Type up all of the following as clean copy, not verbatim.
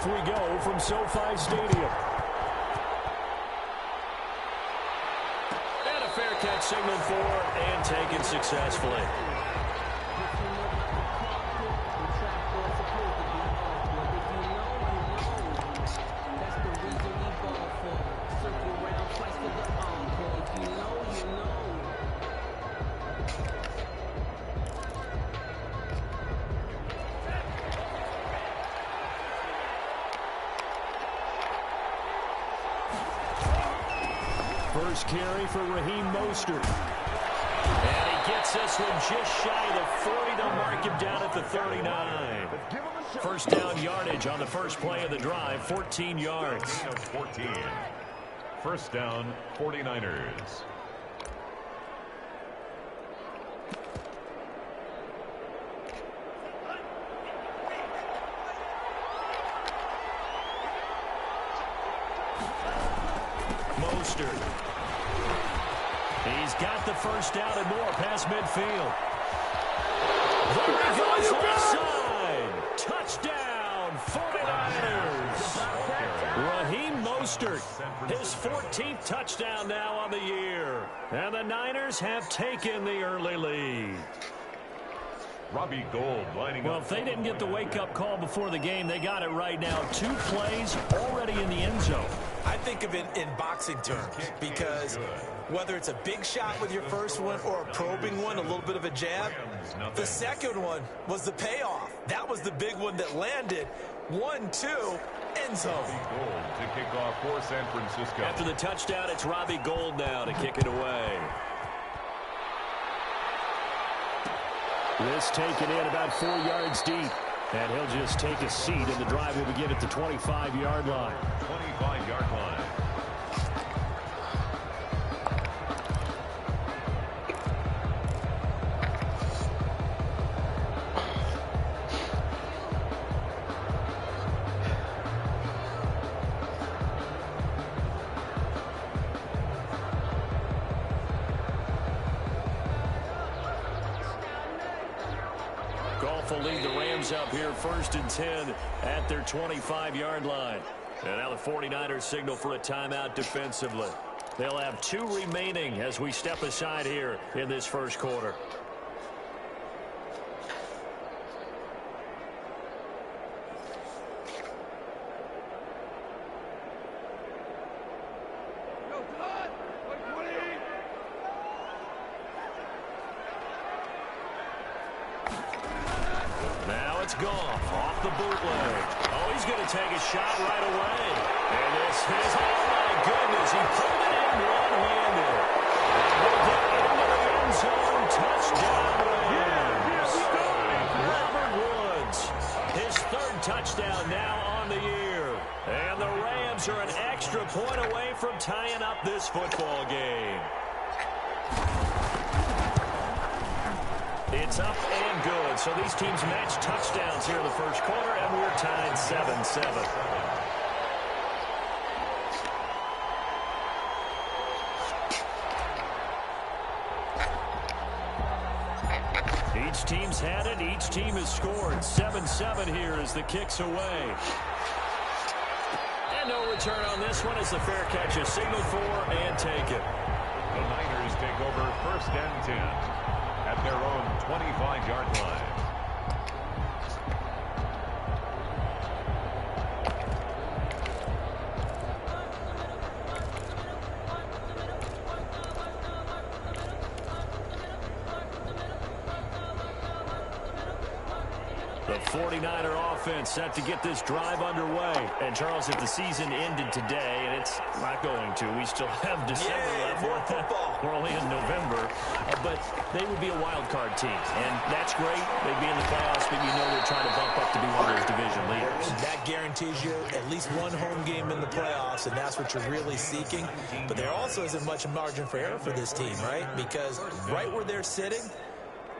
off we go from SoFi Stadium. And a fair catch signaled for and taken successfully. First carry for Raheem Mostert. And he gets this one just shy of the 40 to mark him down at the 39. First down yardage on the first play of the drive, 14 yards. 14. First down, 49ers. Mostert. He's got the first down and more past midfield. There he goes left side. Touchdown, 49ers. Raheem Mostert, his 14th touchdown now on the year. And the Niners have taken the early lead. Robbie Gould lining up. Well, if they didn't get the wake-up call before the game, they got it right now. 2 plays already in the end zone. I think of it in boxing terms because whether it's a big shot with your first one or a probing one, a little bit of a jab, the second one was the payoff. That was the big one that landed. 1-2, end zone. Gould to kick off for San Francisco. After the touchdown, it's Robbie Gould now to kick it away. This taken in about 4 yards deep. And he'll just take a seat, and the drive will begin at the 25-yard line. 25-yard line. Goff will lead the Rams up here first and 10 at their 25-yard line. And now the 49ers signal for a timeout defensively. They'll have 2 remaining as we step aside here in this first quarter. Goff off the bootleg. Oh, he's going to take a shot right away. And this is, oh my goodness, he pulled it in one-handed. And we'll get into the end zone. Touchdown Rams. Robert Woods, his 3rd touchdown now on the year. And the Rams are an extra point away from tying up this football game. It's up and good. So these teams match touchdowns here in the first quarter, and we're tied 7-7. Each team's had it. Each team has scored. 7-7 here as the kick's away. And no return on this one as the fair catch is signaled for and taken. The Niners take over first and 10. At their own 25-yard line. The 49er offense set to get this drive underway. And, Charles, if the season ended today, and it's not going to, we still have December left. More football. We're only in November. But they would be a wild card team. And that's great. They'd be in the playoffs, but you know they're trying to bump up to be one of those division leaders. That guarantees you at least one home game in the playoffs, and that's what you're really seeking. But there also isn't much margin for error for this team, right? Because right where they're sitting,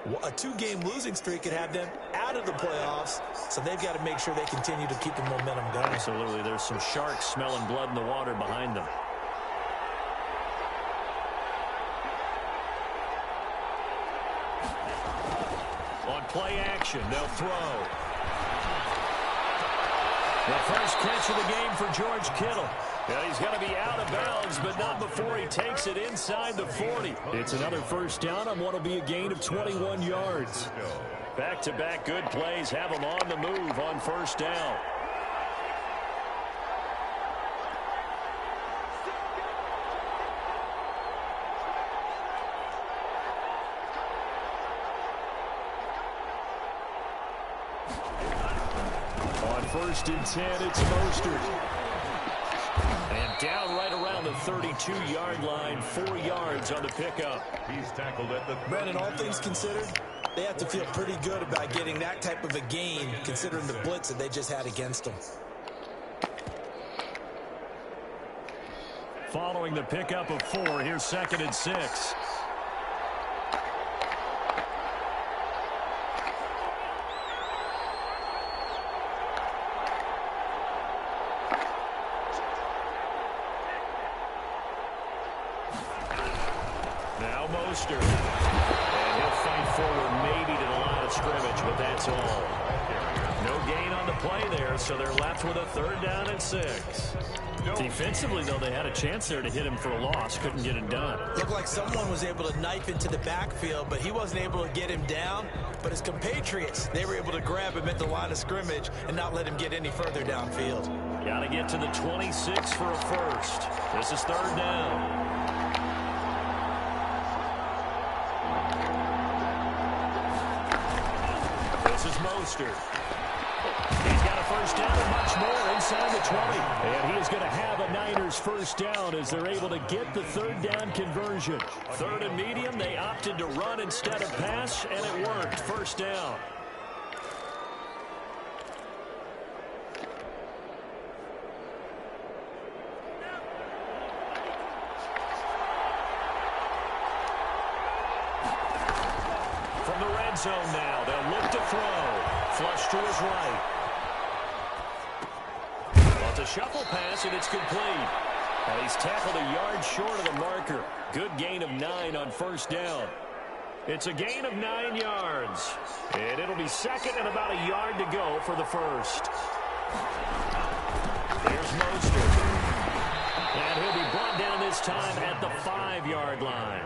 a 2-game losing streak could have them out of the playoffs, so they've got to make sure they continue to keep the momentum going. Absolutely. There's some sharks smelling blood in the water behind them. On play action, they'll throw. The first catch of the game for George Kittle. And he's going to be out of bounds, but not before he takes it inside the 40. It's another first down on what will be a gain of 21 yards. Back-to-back good plays have him on the move on first down. On first and 10, it's Mostert. And down right around the 32-yard line, 4 yards on the pickup. He's tackled at the... Brandon, all things considered, they have to feel pretty good about getting that type of a gain, considering the blitz that they just had against them. Following the pickup of 4, here's 2nd and 6. Now Mostert. And he'll fight forward maybe to the line of scrimmage, but that's all. No gain on the play there, so they're left with a 3rd down and 6. Defensively, though, they had a chance there to hit him for a loss. Couldn't get it done. Looked like someone was able to knife into the backfield, but he wasn't able to get him down. But his compatriots, they were able to grab him at the line of scrimmage and not let him get any further downfield. Got to get to the 26 for a first. This is 3rd down. This is Mostert. He's got a first down and much more inside the 20. And he is going to have a Niners first down as they're able to get the 3rd down conversion. 3rd and medium, they opted to run instead of pass, and it worked. First down. From the red zone now, they'll look to throw. Flush to his right. Well, it's a shuffle pass, and it's complete. And he's tackled a yard short of the marker. Good gain of 9 on first down. It's a gain of 9 yards. And it'll be 2nd and about a yard to go for the first. There's Mostert. And he'll be brought down this time at the 5-yard line.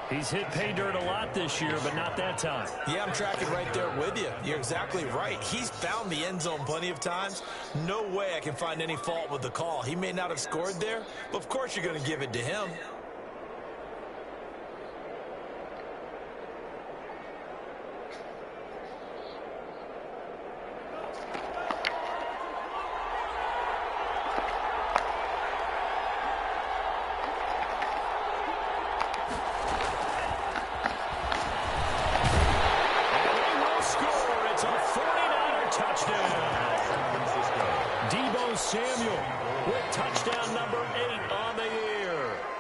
He's hit pay dirt a lot this year, but not that time. Yeah, I'm tracking right there with you. You're exactly right. He's found the end zone plenty of times. No way I can find any fault with the call. He may not have scored there, but of course you're going to give it to him. Samuel with touchdown number 8 on the year.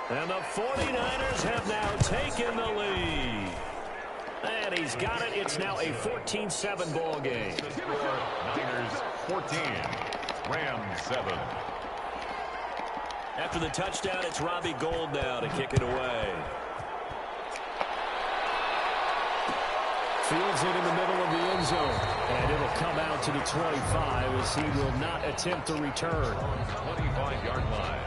And the 49ers have now taken the lead. And he's got it. It's now a 14-7 ball game. Niners 14, Rams 7. After the touchdown, it's Robbie Gould now to kick it away. Fields it in the middle of the end zone. And it'll come out to the 25 as he will not attempt to return. 25-yard line.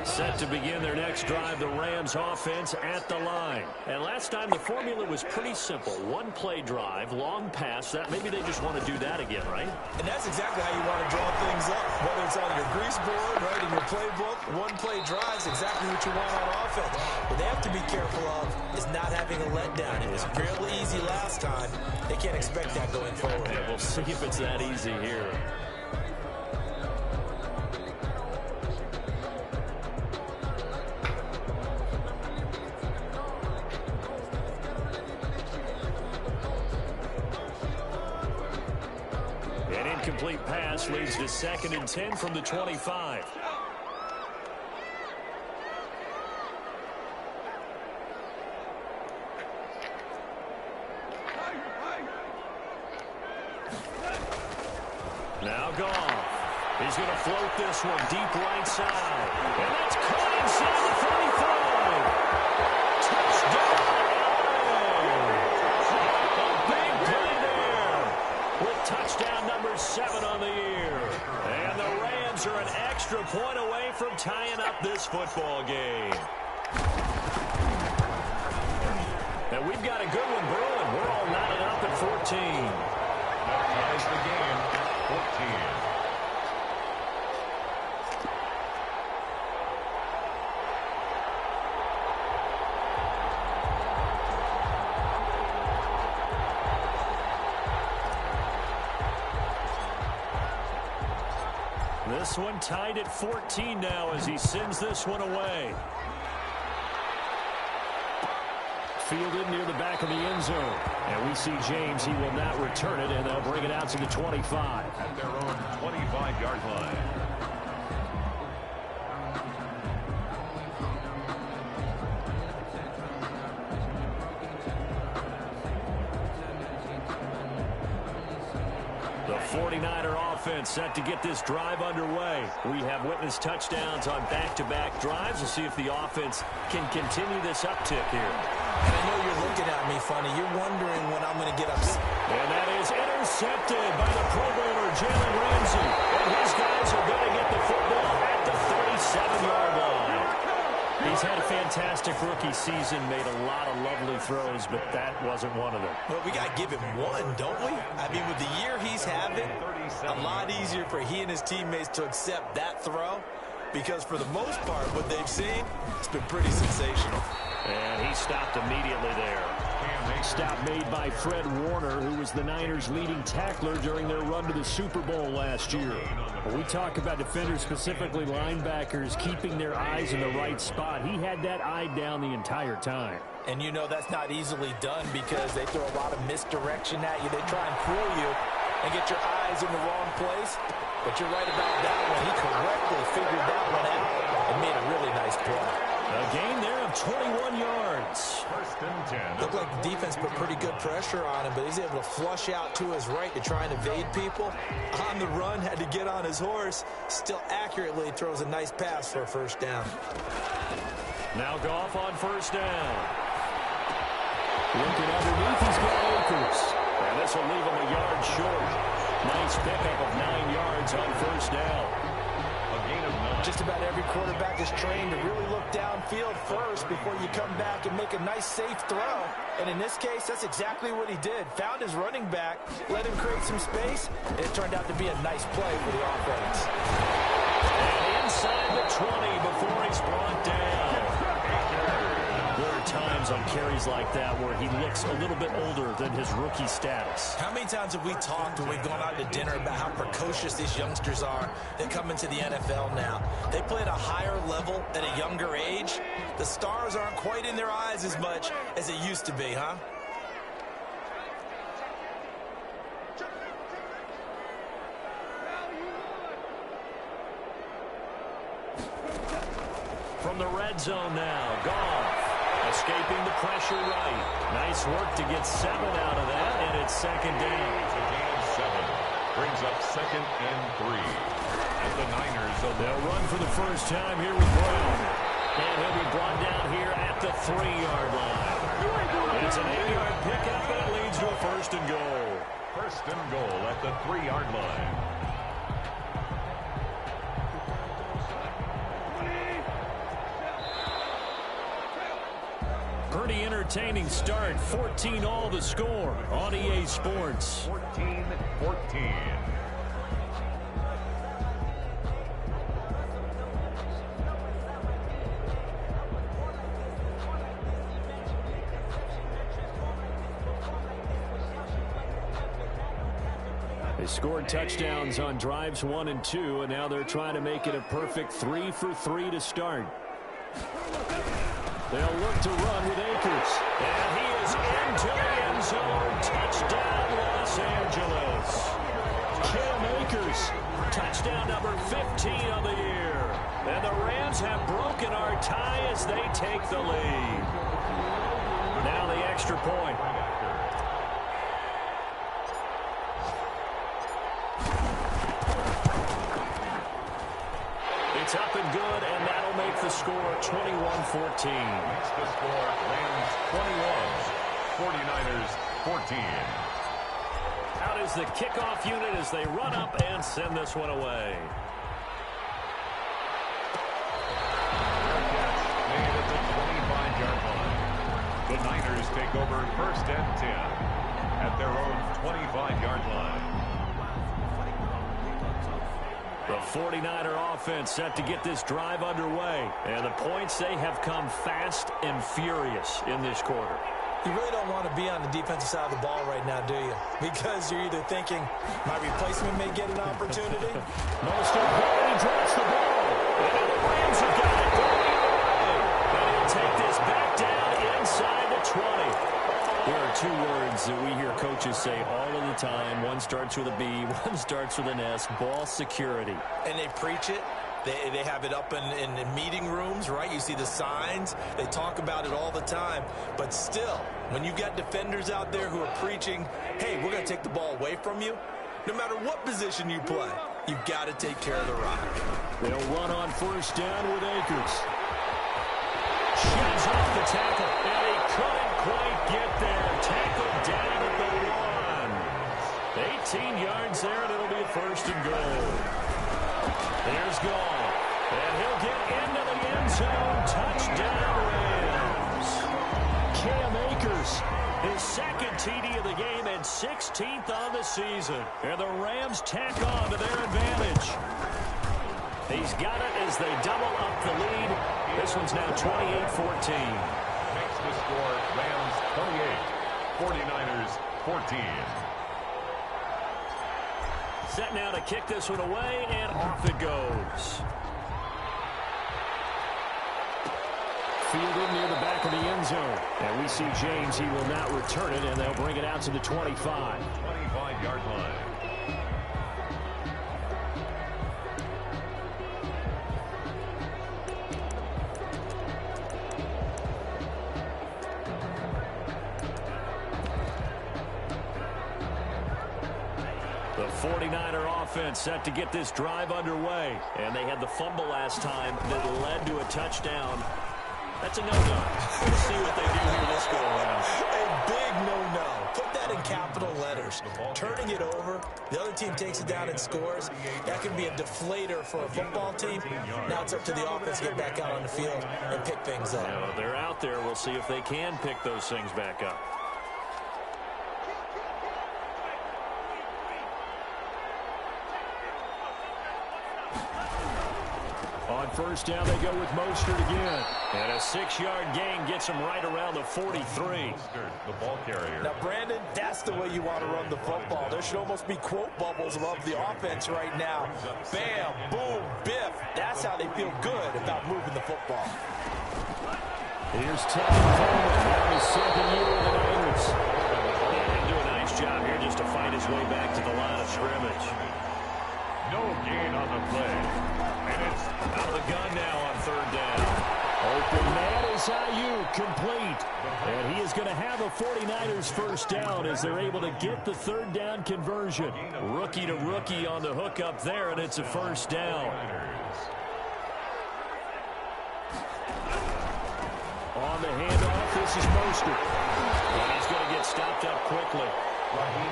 Set to begin their next drive, the Rams offense at the line. And last time the formula was pretty simple. One play drive, long pass. That maybe they just want to do that again, right? And that's exactly how you want to draw things up. Whether it's on your grease board, right, in your playbook, one play drive is exactly what you want on offense. What they have to be careful of is not having a letdown. It was real easy last time. They can't expect that going forward. Yeah, we'll see if it's that easy here. Incomplete pass leads to 2nd and 10 from the 25. Now Goff. He's going to float this one deep right side. And that's caught inside the 35. Touchdown, LA! A big play there with touchdown number 7 on the year. And the Rams are an extra point away from tying up this football game. And we've got a good one brewing. We're all knotted up at 14. That ties the game at 14. This one tied at 14 now as he sends this one away. Fielded near the back of the end zone. And we see James. He will not return it, and they'll bring it out to the 25. At their own 25-yard line. The 49er offense set to get this drive underway. We have witnessed touchdowns on back-to-back drives. We'll see if the offense can continue this uptick here. And I know you're looking at me funny. You're wondering when I'm going to get upset. And that is intercepted by the Pro Bowler, Jalen Ramsey. And his guys are going to get the football at the 37-yard line. He's had a fantastic rookie season, made a lot of lovely throws, but that wasn't one of them. Well, we got to give him one, don't we? I mean, with the year he's having, a lot easier for he and his teammates to accept that throw, because for the most part, what they've seen, it's been pretty sensational. And he stopped immediately there. Stop made by Fred Warner, who was the Niners' leading tackler during their run to the Super Bowl last year. When we talk about defenders, specifically linebackers, keeping their eyes in the right spot, he had that eye down the entire time. And you know that's not easily done because they throw a lot of misdirection at you. They try and fool you and get your eyes in the wrong place. But you're right about that one. He correctly figured that one out and made a really nice play. A gain there of 21 yards. First and 10. Looked like the defense put pretty good pressure on him, but he's able to flush out to his right to try and evade people. On the run, had to get on his horse. Still accurately throws a nice pass for a first down. Now Goff on first down. Looking underneath, he's got Akers. And this will leave him a yard short. Nice pickup of 9 yards on first down. Just about every quarterback is trained to really look downfield first before you come back and make a nice, safe throw. And in this case, that's exactly what he did. Found his running back, let him create some space, and it turned out to be a nice play for the offense. And inside the 20 before he's brought down. There are times on carries like that where he looks a little bit older than his rookie status. How many times have we talked when we've gone out to dinner about how precocious these youngsters are that come into the NFL now? They play at a higher level at a younger age. The stars aren't quite in their eyes as much as it used to be, huh? From the red zone now, Goff. Escaping the pressure right. Nice work to get 7 out of that, and it's second down. It's a gain of 7. Brings up second and 3. And the Niners they'll run for the first time here with Brown. And he'll be brought down here at the 3-yard line. It's an 8-yard pickup, and it leads to a first and goal. First and goal at the 3-yard line. Pretty entertaining start. 14 all the score on EA Sports. 14-14. They scored touchdowns on drives 1 and 2, and now they're trying to make it a perfect 3 for 3 to start. They'll look to run with Akers. And he is into the end zone. Touchdown, Los Angeles. Cam Akers, touchdown number 15 of the year. And the Rams have broken our tie as they take the lead. Now the extra point. It's up and good, and that'll make the score 21-14. Makes the score Rams 21, 49ers 14. Out is the kickoff unit as they run up and send this one away. Made at the 25-yard line. The Niners take over 1st and 10 at their own 25-yard line. The 49er offense set to get this drive underway. And the points, they have come fast and furious in this quarter. You really don't want to be on the defensive side of the ball right now, do you? Because you're either thinking, my replacement may get an opportunity. Mostert barely drops the ball. And the Rams have got it going away. And he'll take this back down inside the 20. There are two words that we hear coaches say all of the time. One starts with a B, one starts with an S, ball security. And they preach it. They have it up in meeting rooms, right? You see the signs. They talk about it all the time. But still, when you got defenders out there who are preaching, hey, we're going to take the ball away from you, no matter what position you play, you've got to take care of the rock. They'll run on 1st down with Akers. Sheds off the tackle, and he couldn't quite get there. Tackled down at the 1. 18 yards there, and it'll be a 1st and goal. There's Gall, and he'll get into the end zone. Touchdown, Rams. Cam Akers, his 2nd TD of the game and 16th on the season. And the Rams tack on to their advantage. He's got it as they double up the lead. This one's now 28-14. Makes the score Rams 28, 49ers 14. Set now to kick this one away, and off it goes. Fielded near the back of the end zone. And we see James, he will not return it, and they'll bring it out to the 25. 25-yard line. The 49er offense set to get this drive underway. And they had the fumble last time that led to a touchdown. That's a no-no. Let's see what they do here this go around. A big no-no. Put that in capital letters. Turning it over, the other team takes it down and scores. That can be a deflator for a football team. Now it's up to the offense to get back out on the field and pick things up. Now, they're out there. We'll see if they can pick those things back up. On 1st down, they go with Mostert again. And a 6-yard gain gets him right around the 43. The ball carrier. Now, Brandon, that's the way you want to run the football. There should almost be quote bubbles above the offense right now. Bam, boom, biff. That's how they feel good about moving the football. Here's Tevin Coleman on his 2nd year with the Niners. He'll do a nice job here just to fight his way back to the line of scrimmage. No gain on the play. And it's out of the gun now on 3rd down. Open man is Ayuk, complete. And he is going to have a 49ers 1st down as they're able to get the 3rd down conversion. Rookie to rookie on the hook up there, and it's a 1st down. On the handoff, this is Mostert. And he's going to get stopped up quickly.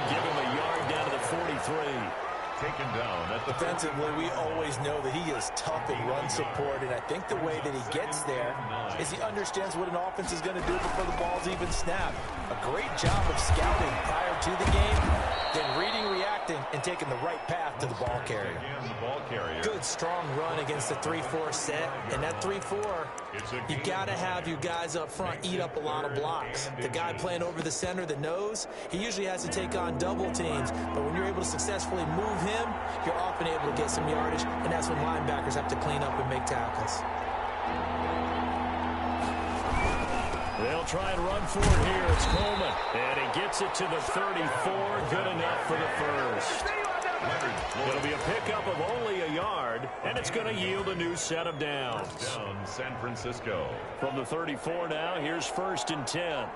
Give him a yard down to the 43. Taken down at the defensively, we always know that he is tough in run support, and I think the way that he gets there is he understands what an offense is going to do before the ball's even snapped. A great job of scouting prior to the game, then reading, reacting, and taking the right path to the ball carrier. Good, strong run against the 3-4 set, and that 3-4, you got to have you guys up front eat up a lot of blocks. The guy playing over the center, the nose, he usually has to take on double teams, but when you're able to successfully move him, you're often able to get some yardage, and that's when linebackers have to clean up and make tackles. They'll try and run for it here. It's Coleman, and he gets it to the 34. Good enough for the 1st. It'll be a pickup of only a yard, and it's going to yield a new set of downs. Down San Francisco. From the 34 now, here's 1st and 10.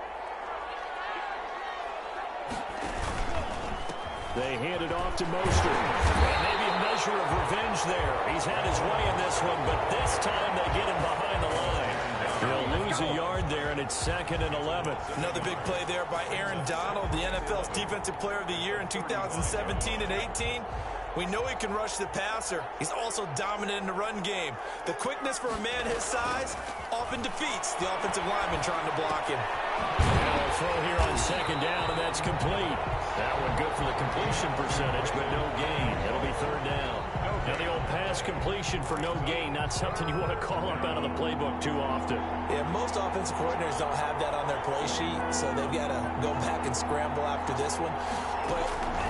They hand it off to Mostert. And maybe a measure of revenge there. He's had his way in this one, but this time they get him behind the line. He'll lose a yard there, and it's 2nd and 11. Another big play there by Aaron Donald, the NFL's Defensive Player of the Year in 2017 and 18. We know he can rush the passer. He's also dominant in the run game. The quickness for a man his size often defeats the offensive lineman trying to block him. And a throw here on 2nd down, and that's complete. That one good for the completion percentage, but no gain. It'll be 3rd down. Now the old pass completion for no gain, not something you want to call up out of the playbook too often. Yeah, most offensive coordinators don't have that on their play sheet, so they've got to go back and scramble after this one. But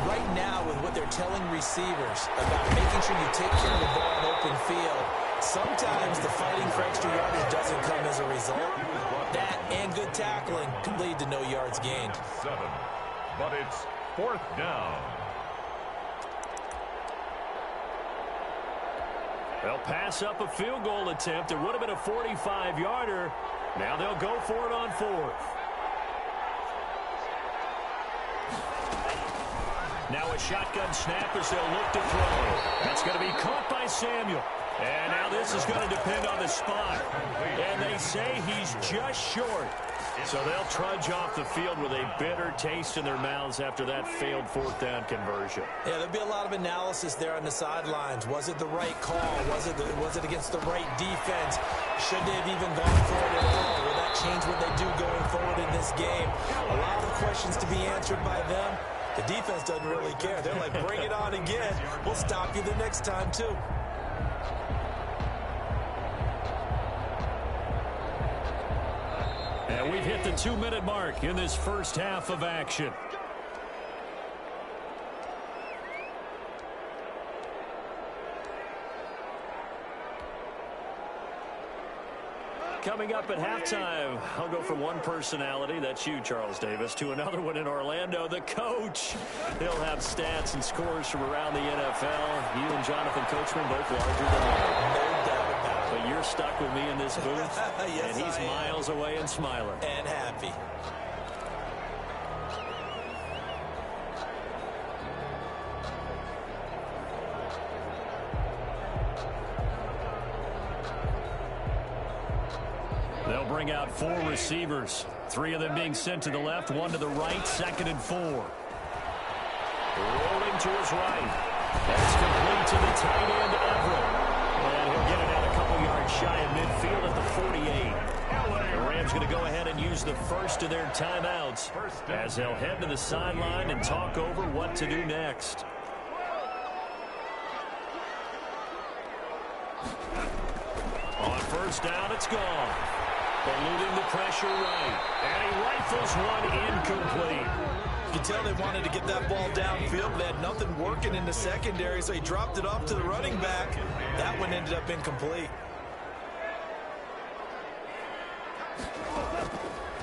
right now, with what they're telling receivers about making sure you take care of the ball in open field, sometimes the fighting for extra yardage doesn't come as a result. That and good tackling can lead to no yards gained. 7, but it's 4th down. They'll pass up a field goal attempt. It would have been a 45-yarder. Now they'll go for it on 4th. Now a shotgun snap as they'll look to throw. That's going to be caught by Samuel. And now this is going to depend on the spot. And they say he's just short. So they'll trudge off the field with a bitter taste in their mouths after that failed 4th down conversion. Yeah, there'll be a lot of analysis there on the sidelines. Was it the right call? Was it against the right defense? Should they have even gone for it at all? Will that change what they do going forward in this game? A lot of questions to be answered by them. The defense doesn't really care. They're like, bring it on again. We'll stop you the next time, too. And we've hit the 2-minute mark in this first half of action. Coming up at halftime, I'll go from one personality, that's you, Charles Davis, to another one in Orlando, the coach. He'll have stats and scores from around the NFL. You and Jonathan Coachman both larger than life. No doubt about it. But you're stuck with me in this booth, Yes, and he's miles away and smiling. And happy. They'll bring out 4 receivers. 3 of them being sent to the left, 1 to the right, 2nd and 4. Rolling to his right. That's complete to the tight end, Everett. And he'll get it out a couple yards shy of midfield at the 48. The Rams going to go ahead and use the first of their timeouts as they'll head to the sideline and talk over what to do next. On 1st down, it's gone. Eluding the pressure right. And he rifles one incomplete. You can tell they wanted to get that ball downfield. They had nothing working in the secondary, so he dropped it off to the running back. That one ended up incomplete.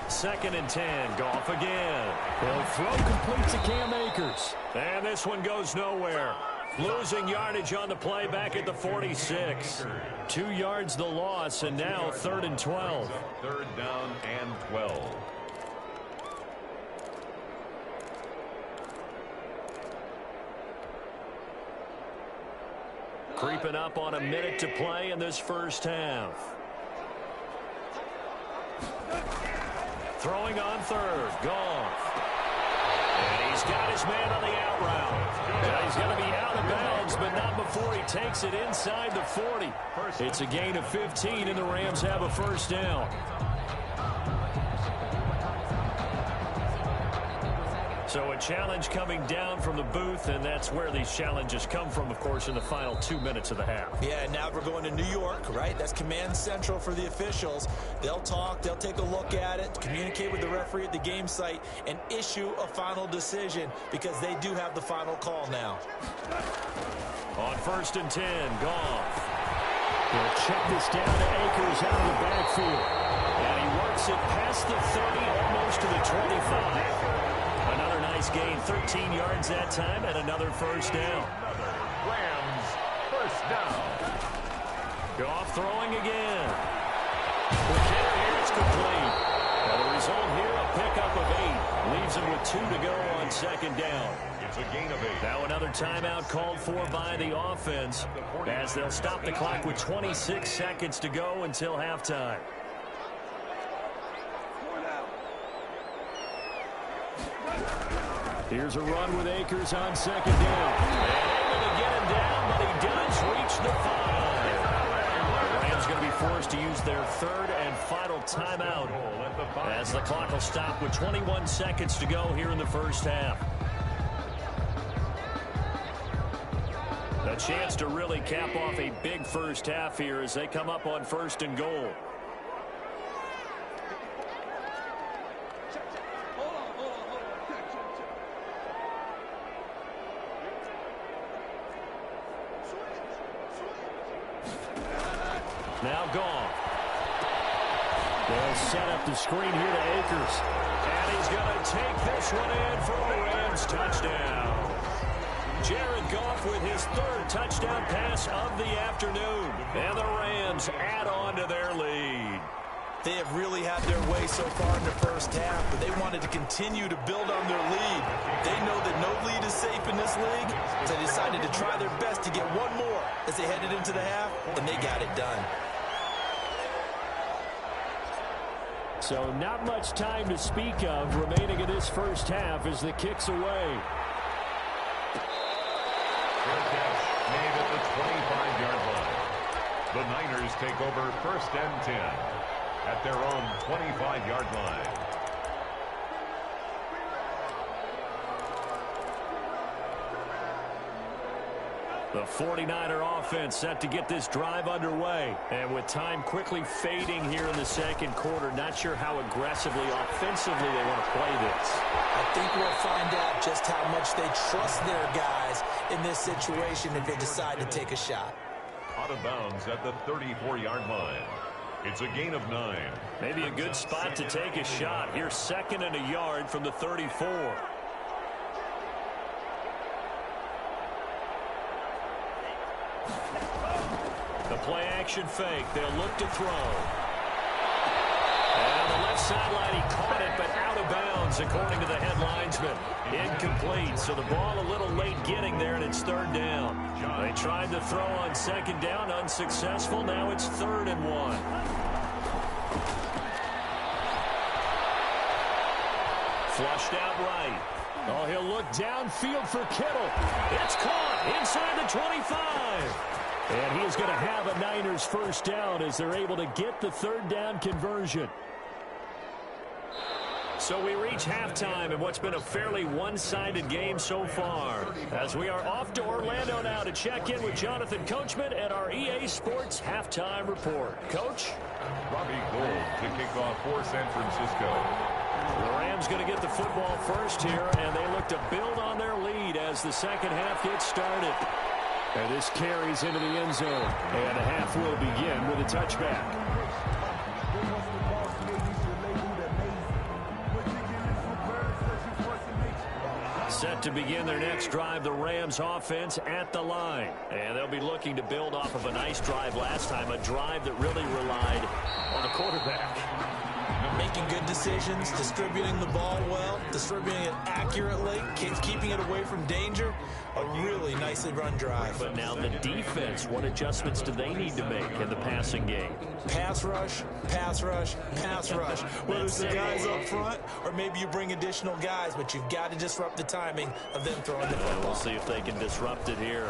2nd and 10. Goff again. He'll throw complete to Cam Akers. And this one goes nowhere. Losing yardage on the play back at the 46. 2 yards the loss, and now 3rd and 12. 3rd down and 12. Creeping up on a minute to play in this first half. Throwing on 3rd. Goff. And he's got his man on the out route. Now he's going to be out of bounds, but not before he takes it inside the 40. It's a gain of 15, and the Rams have a 1st down. So a challenge coming down from the booth, and that's where these challenges come from, of course, in the final 2 minutes of the half. Yeah, now we're going to New York, right? That's command central for the officials. They'll talk, they'll take a look at it, communicate with the referee at the game site, and issue a final decision because they do have the final call now. On 1st and 10, Goff. He'll check this down to Akers out of the backfield. And he works it past the 30, almost to the 25. Another nice gain, 13 yards that time, and another 1st down. Rams, 1st down. Goff throwing again. The kick here is complete. And the result here, a pickup of 8. Leaves him with 2 to go on 2nd down. It's a gain of 8. Now another timeout called for by the offense as they'll stop the clock with 26 seconds to go until halftime. Here's a run with Akers on second down. And able to get him down, but he does reach the 5. The Rams going to be forced to use their third and final timeout as the clock will stop with 21 seconds to go here in the first half. A chance to really cap off a big first half here as they come up on 1st and goal. Now gone. They'll set up the screen here to Akers. And he's going to take this one in for a Rams touchdown. Jared Goff with his 3rd touchdown pass of the afternoon. And the Rams add on to their lead. They have really had their way so far in the first half, but they wanted to continue to build on their lead. They know that no lead is safe in this league, so they decided to try their best to get one more as they headed into the half, and they got it done. So not much time to speak of remaining in this first half as the kick's away. Made at the 25-yard line. The Niners take over 1st and 10 at their own 25-yard line. The 49er offense set to get this drive underway. And with time quickly fading here in the second quarter, not sure how aggressively, offensively they want to play this. I think we'll find out just how much they trust their guys in this situation if they decide to take a shot. Out of bounds at the 34-yard line. It's a gain of 9. Maybe a good spot to take a shot. Here's 2nd and a yard from the 34. The play action fake. They'll look to throw. And the left sideline, he caught it, but out of bounds, according to the head linesman. Incomplete, so the ball a little late getting there, and it's 3rd down. They tried to throw on 2nd down, unsuccessful. Now it's 3rd and 1. Flushed out right. Oh, he'll look downfield for Kittle. It's caught inside the 25. And he's going to have a Niners first down as they're able to get the 3rd down conversion. So we reach halftime in what's been a fairly one-sided game so far. As we are off to Orlando now to check in with Jonathan Coachman at our EA Sports Halftime Report. Coach? Robbie Gould to kick off for San Francisco. The Rams going to get the football first here, and they look to build on their lead as the second half gets started. And this carries into the end zone. And the half will begin with a touchback. Set to begin their next drive, the Rams offense at the line. And they'll be looking to build off of a nice drive last time, a drive that really relied on the quarterback. Making good decisions, distributing the ball well, distributing it accurately, keeping it away from danger. A really nicely run drive. But now the defense, what adjustments do they need to make in the passing game? Pass rush, pass rush, pass rush. Whether it's the guys up front or maybe you bring additional guys, but you've got to disrupt the timing of them throwing the football. We'll see if they can disrupt it here.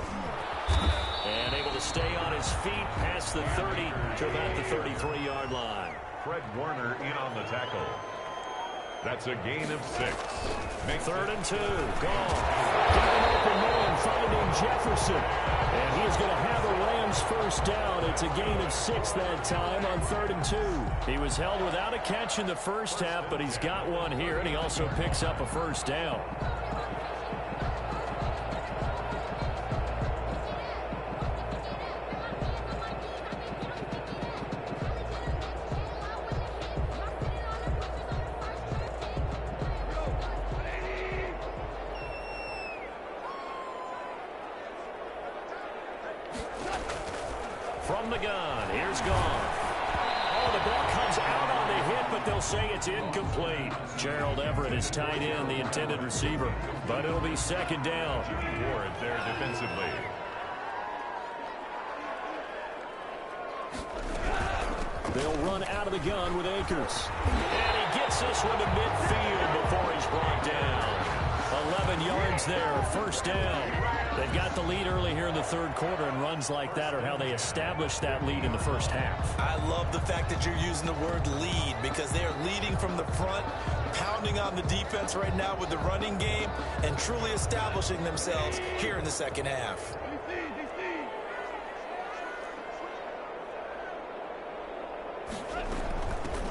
And able to stay on his feet past the 30 to about the 33-yard line. Fred Warner in on the tackle. That's a gain of 6. 3rd and 2. Gone. Got an open man finding Jefferson. And he's going to have a Rams first down. It's a gain of 6 that time on 3rd and 2. He was held without a catch in the first half, but he's got one here, and he also picks up a first down. From the gun, here's Goff. Oh, the ball comes out on the hit, but but they'll say it's incomplete. Gerald Everett is tied in, the intended receiver, but it'll be second down. Ward there defensively. They'll run out of the gun with Akers. And he gets this one to midfield before he's brought down. 11 yards there, first down. They've got the lead early here in the third quarter, and runs like that are how they established that lead in the first half. I love the fact that you're using the word lead because they are leading from the front, pounding on the defense right now with the running game, and truly establishing themselves here in the second half.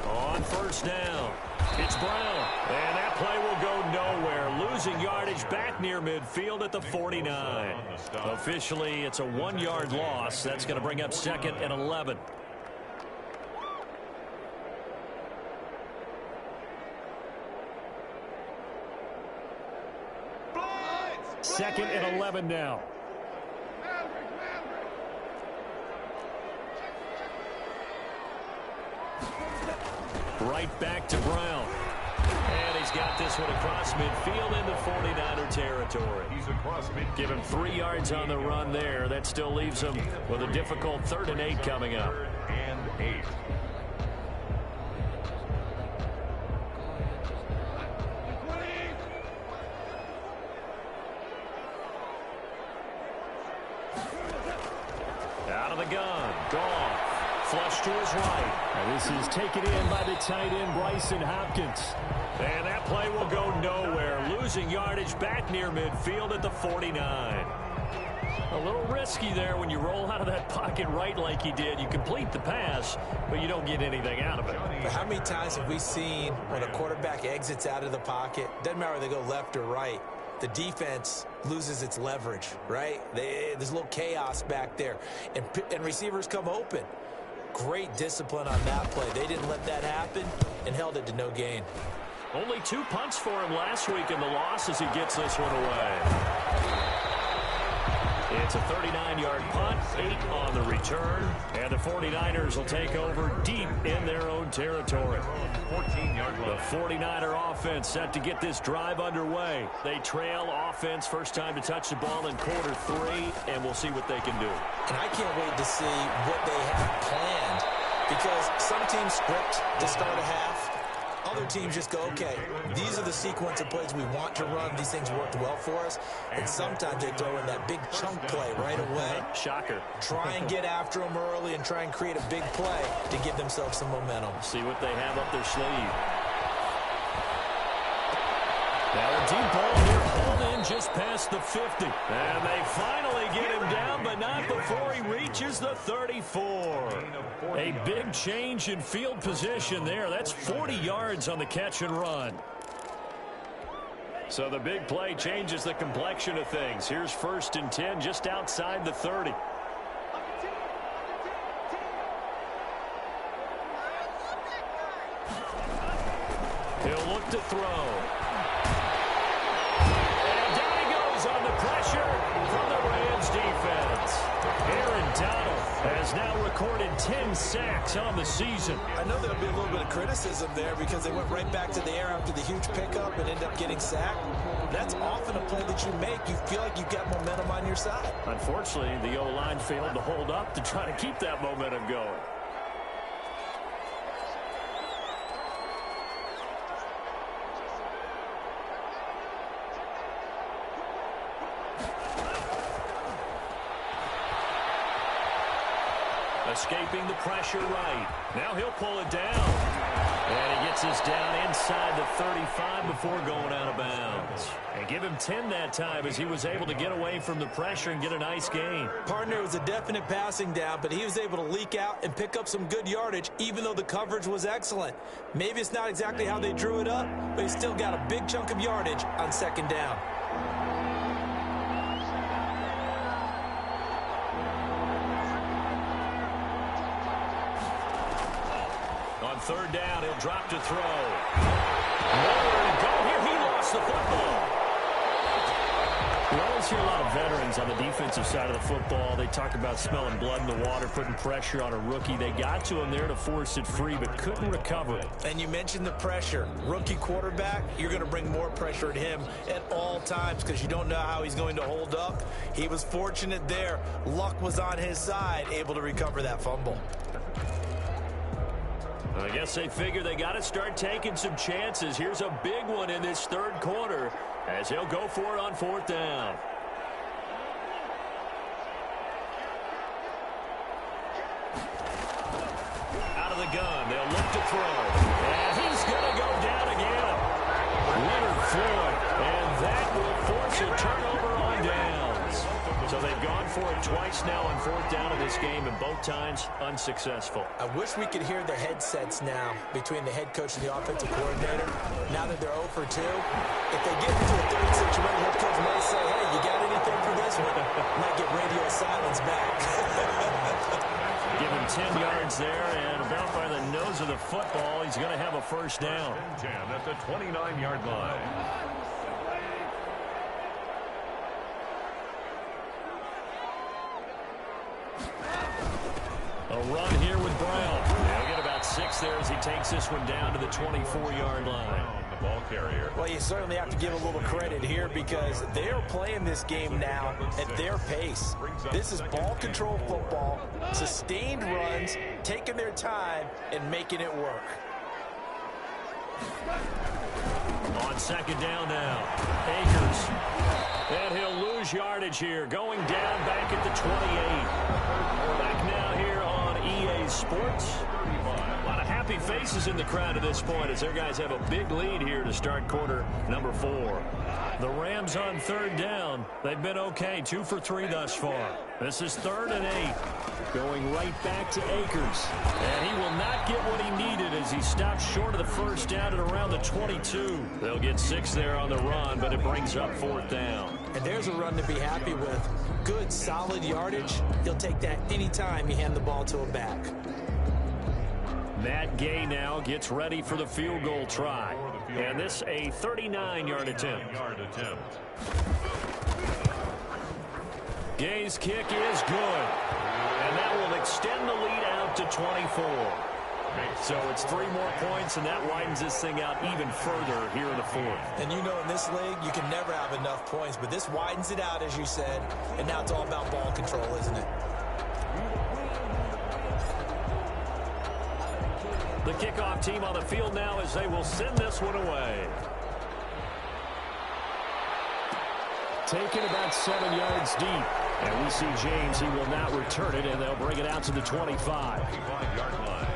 On first down, it's Brown, and that play will go nowhere. Losing yardage back near midfield at the 49. Officially, it's a 1-yard loss. That's going to bring up second and 11. Second and 11 now. Right back to Brown. And he's got this one across midfield into 49er territory. He's across midfield. Give him 3 yards on the run there. That still leaves him with a difficult 3rd and 8 coming up. 3rd and 8. Out of the gun. Goff. Flush to his right. And this is taken in by the tight end, Bryson Hopkins. And that play will go nowhere. Losing yardage back near midfield at the 49. A little risky there when you roll out of that pocket right like he did. You complete the pass, but you don't get anything out of it. But how many times have we seen when a quarterback exits out of the pocket, doesn't matter whether they go left or right, the defense loses its leverage, right? There's a little chaos back there, and receivers come open. Great discipline on that play. They didn't let that happen and held it to no gain. Only 2 punts for him last week in the loss as he gets this one away. It's a 39-yard punt, 8 on the return, and the 49ers will take over deep in their own territory. 14-yard line. The 49er offense set to get this drive underway. They trail offense, first time to touch the ball in quarter 3, and we'll see what they can do. And I can't wait to see what they have planned because some teams script to start a half. Other teams just go, okay, these are the sequence of plays we want to run. These things worked well for us. And sometimes they throw in that big chunk play right away. Shocker. Try and get after them early and try and create a big play to give themselves some momentum. See what they have up their sleeve. Now a deep ball here, pulled in just past the 50. And they finally get him down, but not before he reaches the 34. A big change in field position there. That's 40 yards on the catch and run. So the big play changes the complexion of things. Here's 1st and 10 just outside the 30. He'll look to throw. On the pressure from the Rams defense. Aaron Donald has now recorded 10 sacks on the season. I know there'll be a little bit of criticism there because they went right back to the air after the huge pickup and ended up getting sacked. That's often a play that you make. You feel like you've got momentum on your side. Unfortunately, the O-line failed to hold up to try to keep that momentum going. Escaping the pressure right. Now he'll pull it down. And he gets this down inside the 35 before going out of bounds. And give him 10 that time as he was able to get away from the pressure and get a nice gain. Partner, was a definite passing down, but he was able to leak out and pick up some good yardage, even though the coverage was excellent. Maybe it's not exactly how they drew it up, but he still got a big chunk of yardage on 2nd down. On 3rd down, he'll drop to throw. Nowhere to go here. He lost the football. Well, see a lot of veterans on the defensive side of the football. They talk about smelling blood in the water, putting pressure on a rookie. They got to him there to force it free, but couldn't recover it. And you mentioned the pressure. Rookie quarterback, you're going to bring more pressure at him at all times because you don't know how he's going to hold up. He was fortunate there. Luck was on his side, able to recover that fumble. I guess they figure they got to start taking some chances. Here's a big one in this third quarter as he'll go for it on fourth down. Out of the gun, they'll look to throw. And he's going to go down again. Leonard Floyd, and that will force a turnover on downs. So they've gone for it twice now on fourth down in this game, and both times unsuccessful. I wish we could hear the headsets now between the head coach and the offensive coordinator. Now that they're 0 for 2, if they get into a third situation, head coach may say, hey, you got anything for this one? Might get radio silence back. Give him 10 yards there, and about by the nose of the football, he's going to have a first down. 10 at the 29-yard line. A run here with Brown. He'll get about 6 there as he takes this one down to the 24-yard line. The ball carrier. Well, you certainly have to give a little credit here because they're playing this game now at their pace. This is ball control football, sustained runs, taking their time and making it work. On second down now, Akers. And he'll lose yardage here, going down back at the 28. Back now here on EA Sports. A lot of happy faces in the crowd at this point as their guys have a big lead here to start quarter number 4. The Rams on third down. They've been okay, 2 for 3 thus far. This is 3rd and 8. Going right back to Akers. And he will not get what he needed as he stops short of the first down at around the 22. They'll get 6 there on the run, but it brings up 4th down. And there's a run to be happy with. Good, solid yardage. He'll take that anytime you hand the ball to a back. Matt Gay now gets ready for the field goal try. And this a 39-yard attempt. Gay's kick is good. And that will extend the lead out to 24. So it's 3 more points, and that widens this thing out even further here in the 4th. And you know in this league, you can never have enough points, but this widens it out, as you said, and now it's all about ball control, isn't it? The kickoff team on the field now as they will send this one away. Taken about 7 yards deep. And we see James, he will not return it, and they'll bring it out to the 25. 25-yard line.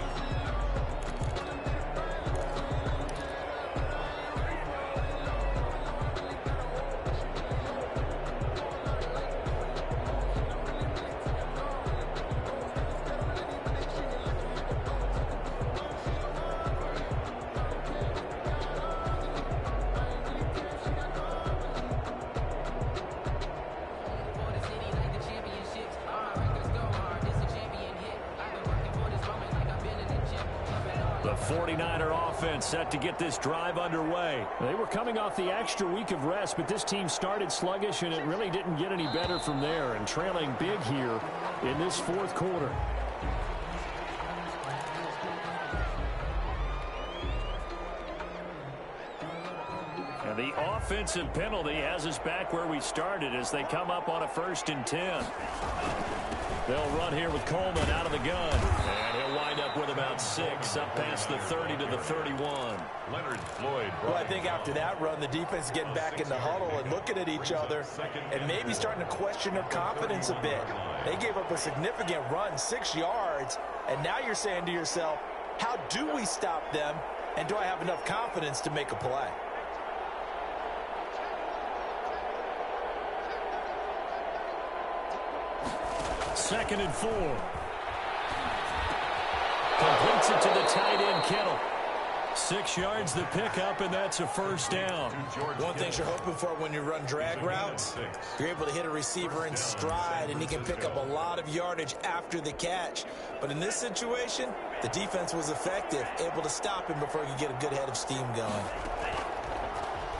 The 49er offense set to get this drive underway. They were coming off the extra week of rest, but this team started sluggish, and it really didn't get any better from there, and trailing big here in this 4th quarter. And the offensive penalty has us back where we started as they come up on a 1st and 10. They'll run here with Coleman out of the gun. And he'll wind up with about 6 up past the 30 to the 31. Leonard Floyd. Well, I think after that run, the defense is getting back in the huddle and looking at each other and maybe starting to question their confidence a bit. They gave up a significant run, 6 yards, and now you're saying to yourself, how do we stop them, and do I have enough confidence to make a play? Second and 4. Completes it to the tight end, Kittle. 6 yards the pickup, and that's a first down. One thing you're hoping for when you run drag routes, you're able to hit a receiver in stride, and he can pick up a lot of yardage after the catch. But in this situation, the defense was effective, able to stop him before he could get a good head of steam going.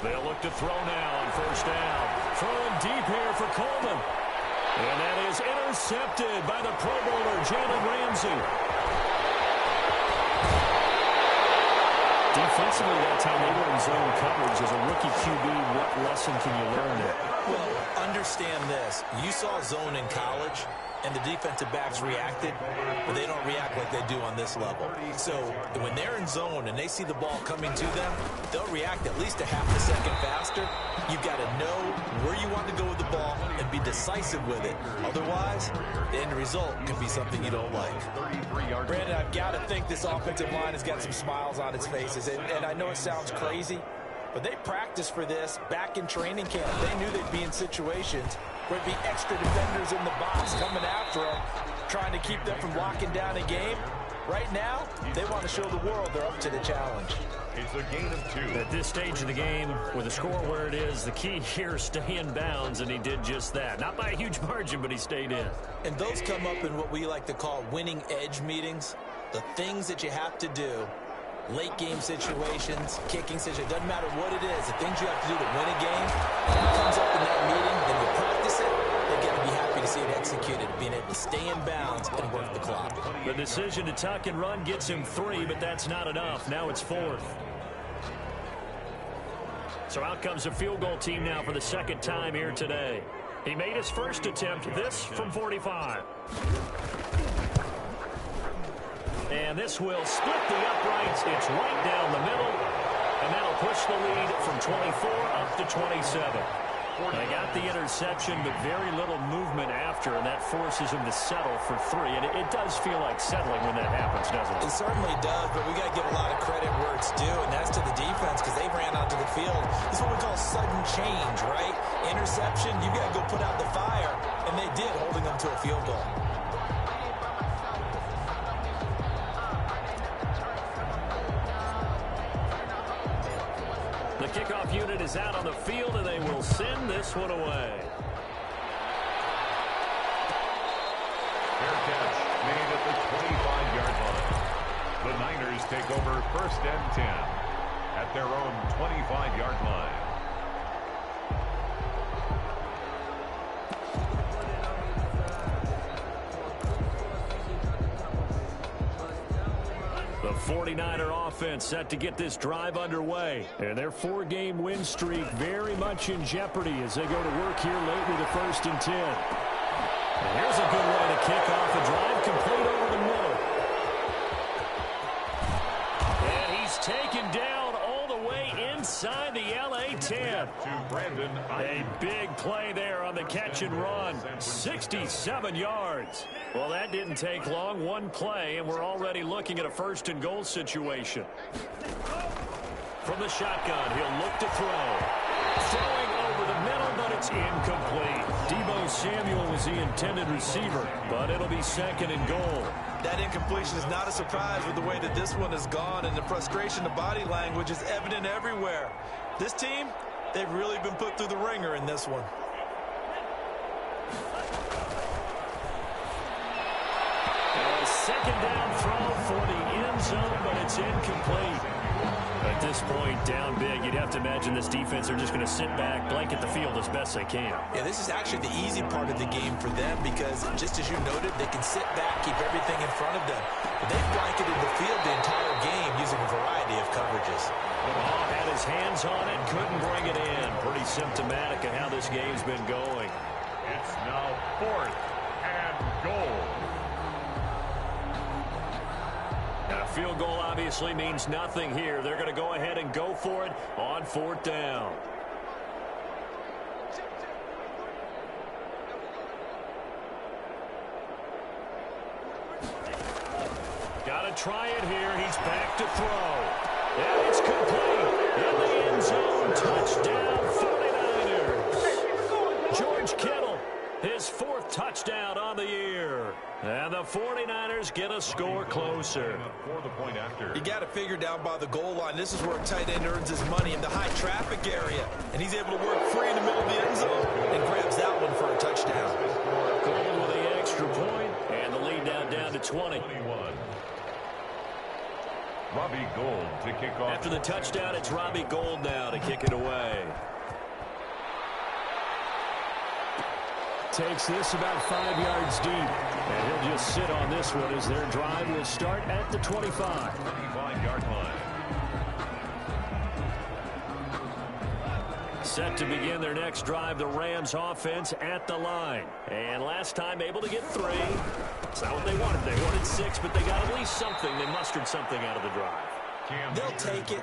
They'll look to throw now on first down. throwing deep here for Coleman. And that is intercepted by the Pro Bowler, Jalen Ramsey. Defensively, that time they were in zone coverage. As a rookie QB, what lesson can you learn there? Well, understand this. You saw zone in college, and the defensive backs reacted, but they don't react like they do on this level. So when they're in zone and they see the ball coming to them, they'll react at least a half a second faster. You've got to know where you want to go with the ball and be decisive with it. Otherwise, the end result can be something you don't like. Brandon, I've got to think this offensive line has got some smiles on its faces. And I know it sounds crazy, but they practiced for this back in training camp. They knew they'd be in situations where it'd be extra defenders in the box coming after them, trying to keep them from locking down a game. Right now, they want to show the world they're up to the challenge. It's a gain of 2. At this stage of the game, with the score where it is, the key here is stay in bounds, and he did just that. Not by a huge margin, but he stayed in. And those come up in what we like to call winning edge meetings. The things that you have to do, late game situations, kicking situations, doesn't matter what it is, the things you have to do to win a game, when it comes up in that meeting, then you practice it, they're going to be happy to see it executed, being able to stay in bounds and work the clock. The decision to tuck and run gets him 3, but that's not enough. Now it's 4th. So out comes a field goal team now for the second time here today. He made his first attempt, this from 45. And this will split the uprights. It's right down the middle. And that'll push the lead from 24 up to 27. They got the interception, but very little movement after, and that forces him to settle for 3. And it does feel like settling when that happens, doesn't it? It certainly does, but we got to give a lot of credit where it's due, and that's to the defense because they ran onto the field. This is what we call sudden change, right? Interception, you got to go put out the fire, and they did, holding them to a field goal. The kickoff unit is out on the field, and they will send this one away. Fair catch made at the 25-yard line. The Niners take over 1st and 10 at their own 25-yard line. The 49er offense set to get this drive underway. And their 4-game win streak very much in jeopardy as they go to work here late with the 1st and 10. And here's a good way to kick off the drive, complete over the middle. And he's taken down all the way inside the LA 10. To Brandon. A big play there on the catch and run. 67 yards. Well, that didn't take long. One play, and we're already looking at a 1st and goal situation. From the shotgun, he'll look to throw. Throwing over the middle, but it's incomplete. Deebo Samuel was the intended receiver, but it'll be 2nd and goal. That incompletion is not a surprise with the way that this one has gone, and the frustration, the body language is evident everywhere. This team, they've really been put through the ringer in this one. A 2nd down throw for the end zone, but it's incomplete. At this point, down big, you'd have to imagine this defense are just going to sit back, blanket the field as best they can. Yeah, this is actually the easy part of the game for them because, just as you noted, they can sit back, keep everything in front of them. But they've blanketed the field the entire game using a variety of coverages. Lamar had his hands on it, couldn't bring it in. Pretty symptomatic of how this game's been going. It's now 4th and goal. A field goal obviously means nothing here. They're going to go ahead and go for it on 4th down. Got to try it here. He's back to throw. And it's complete. In the end zone. Touchdown, 49ers. George Kittle, his 4th touchdown on the year. And the 49ers get a score closer. For the point after. You got to figure down by the goal line. This is where a tight end earns his money in the high traffic area. And he's able to work free in the middle of the end zone and grabs that one for a touchdown. Goal with the extra point, and the lead now down to 20. 21. Robbie Gould to kick off. After the touchdown, it's Robbie Gould now to kick it away. Takes this about 5 yards deep. And he'll just sit on this one as their drive will start at the 25. 25-yard line. Set to begin their next drive, the Rams offense at the line. And last time able to get 3. It's not what they wanted. They wanted 6, but they got at least something. They mustered something out of the drive. They'll take it.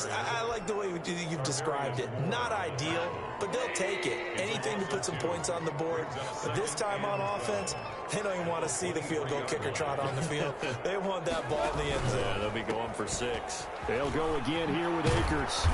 I like the way you've described it. Not ideal, but they'll take it. Anything to put some points on the board. But this time on offense, they don't even want to see the field goal kicker trot on the field. They want that ball in the end zone. Yeah, they'll be going for 6. They'll go again here with Akers.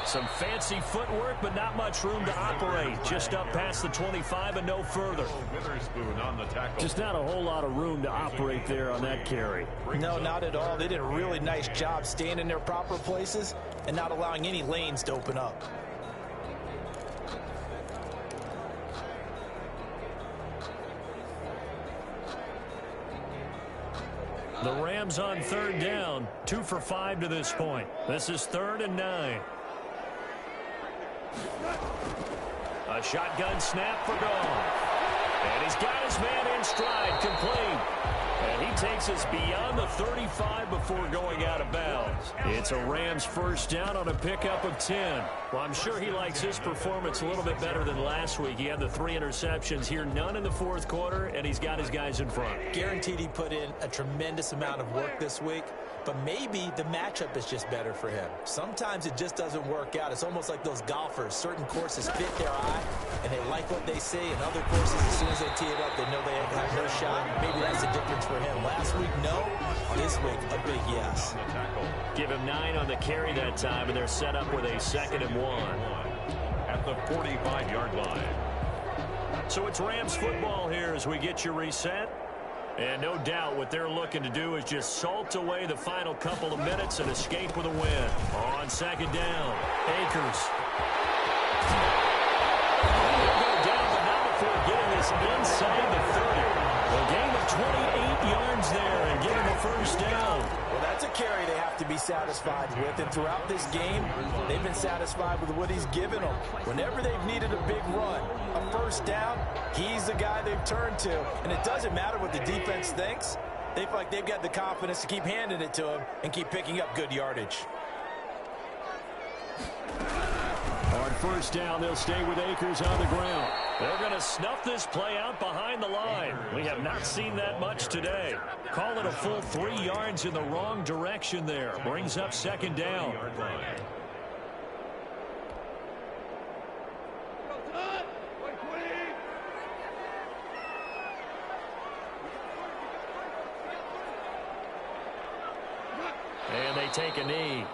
Some fancy footwork, but not much room to operate. Just up past the 25 and no further. Witherspoon on the tackle. Just not a whole lot of room to operate there on that carry. No, not at all. They did a really nice job staying in their proper places and not allowing any lanes to open up. The Rams on 3rd down, 2 for 5 to this point. This is 3rd and 9. A shotgun snap for Goff. And he's got his man in stride, complete. And he takes us beyond the 35 before going out of bounds. It's a Rams first down on a pickup of 10. Well, I'm sure he likes his performance a little bit better than last week. He had the 3 interceptions here, none in the 4th quarter, and he's got his guys in front. Guaranteed he put in a tremendous amount of work this week, but maybe the matchup is just better for him. Sometimes it just doesn't work out. It's almost like those golfers. Certain courses fit their eye, and they like what they see, and other courses, as soon as they tee it up, they know they have no shot. Maybe that's the difference for him. Last week, no. This week, a big yes. Give him 9 on the carry that time, and they're set up with a 2nd and 1. At the 45-yard line. So it's Rams football here as we get you reset. And no doubt what they're looking to do is just salt away the final couple of minutes and escape with a win. On 2nd down, Akers. They'll go down, but not before getting this inside the 30. A gain of 28 yards there and getting the first down. Well, that's a carry they have to be satisfied with, and throughout this game, they've been satisfied with what he's given them. Whenever they've needed a big run, a first down, he's the guy they've turned to. And it doesn't matter what the defense thinks. They feel like they've got the confidence to keep handing it to him and keep picking up good yardage. On first down, they'll stay with Akers on the ground. They're going to snuff this play out behind the line. We have not seen that much today. Call it a full 3 yards in the wrong direction there. Brings up 2nd down. And they take a knee.